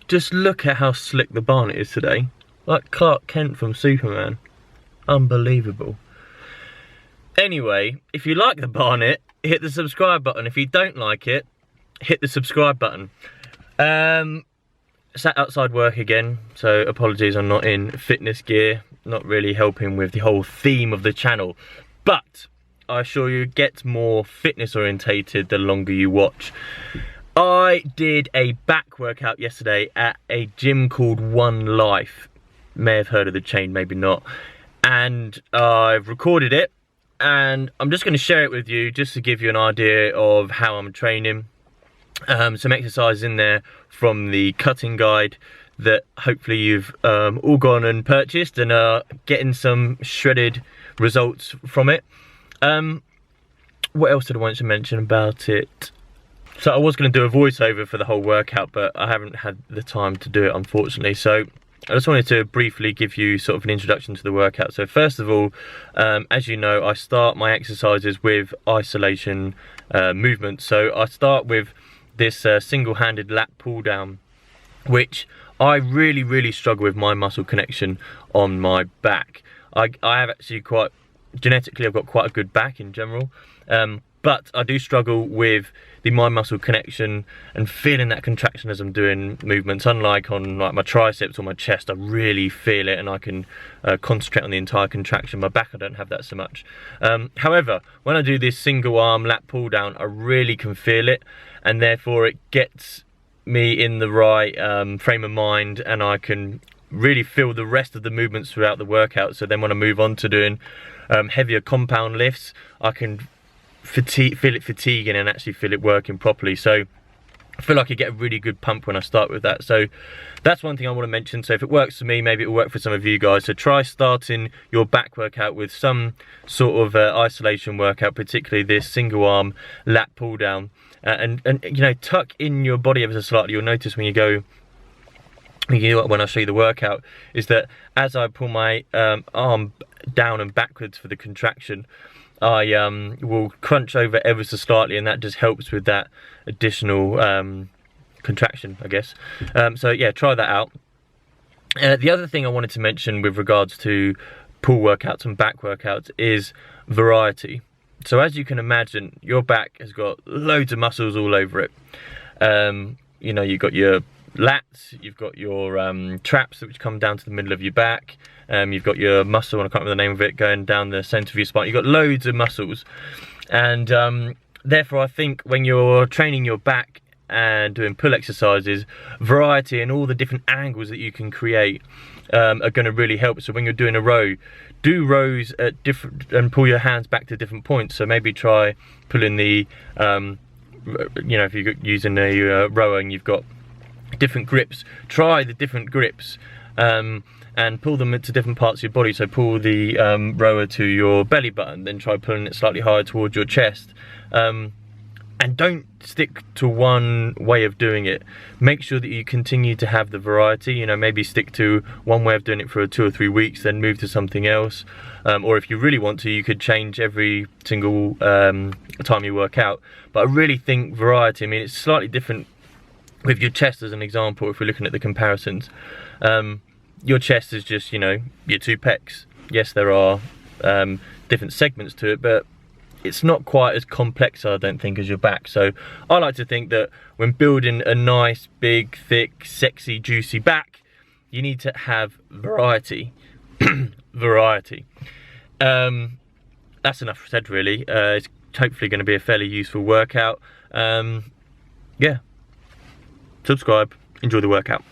just look at how slick the barnet is today. Like Clark Kent from Superman. Unbelievable. Anyway, if you like the barnet, hit the subscribe button. If you don't like it, hit the subscribe button. Sat outside work again, so apologies I'm not in fitness gear. Not really helping with the whole theme of the channel. But I assure you, it gets more fitness orientated the longer you watch. I did a back workout yesterday at a gym called One Life. May have heard of the chain, maybe not. And I've recorded it, and I'm just going to share it with you just to give you an idea of how I'm training. Some exercises in there from the cutting guide that hopefully you've all gone and purchased and are getting some shredded results from it. What else did I want to mention about it? So I was going to do a voiceover for the whole workout, but I haven't had the time to do it, unfortunately. So I just wanted to briefly give you sort of an introduction to the workout. So first of all, as you know, I start my exercises with isolation movements. So I start with this single-handed lat pull down, which I really struggle with my muscle connection on my back. I have actually genetically I've got quite a good back in general, but I do struggle with the mind muscle connection and feeling that contraction as I'm doing movements. Unlike on like my triceps or my chest, I really feel it and I can concentrate on the entire contraction. My back, I don't have that so much. However, when I do this single arm lat pull down, I really can feel it, and therefore it gets me in the right frame of mind, and I can really feel the rest of the movements throughout the workout. So then when I move on to doing heavier compound lifts, I can feel it fatiguing and actually feel it working properly. So I feel like I get a really good pump when I start with that. So that's one thing I want to mention. So if it works for me, maybe it will work for some of you guys. So try starting your back workout with some sort of isolation workout, particularly this single arm lat pull down, and you know, tuck in your body ever so slightly. You'll notice when you go, when I show you the workout, is that as I pull my arm down and backwards for the contraction, I will crunch over ever so slightly, and that just helps with that additional contraction, I guess. So yeah, try that out. The other thing I wanted to mention with regards to pull workouts and back workouts is variety. So as you can imagine, your back has got loads of muscles all over it. You know, you've got your lats, you've got your traps which come down to the middle of your back, you've got your muscle, and I can't remember the name of it, going down the centre of your spine. You've got loads of muscles, and therefore I think when you're training your back and doing pull exercises, variety and all the different angles that you can create are going to really help. So when you're doing a row, do rows at different, and pull your hands back to different points. So maybe try pulling the you know, if you're using a rower and you've got different grips, try the different grips and pull them into different parts of your body. So pull the rower to your belly button, then try pulling it slightly higher towards your chest, and don't stick to one way of doing it. Make sure that you continue to have the variety. You know, maybe stick to one way of doing it for 2 or 3 weeks, then move to something else, or if you really want to, you could change every single time you work out. But I really think variety, I mean, it's slightly different with your chest as an example. If we're looking at the comparisons, your chest is just, you know, your 2 pecs. Yes, there are different segments to it, but it's not quite as complex, I don't think, as your back. So I like to think that when building a nice, big, thick, sexy, juicy back, you need to have variety. Variety. That's enough said, really. It's hopefully going to be a fairly useful workout. Yeah. Subscribe, enjoy the workout.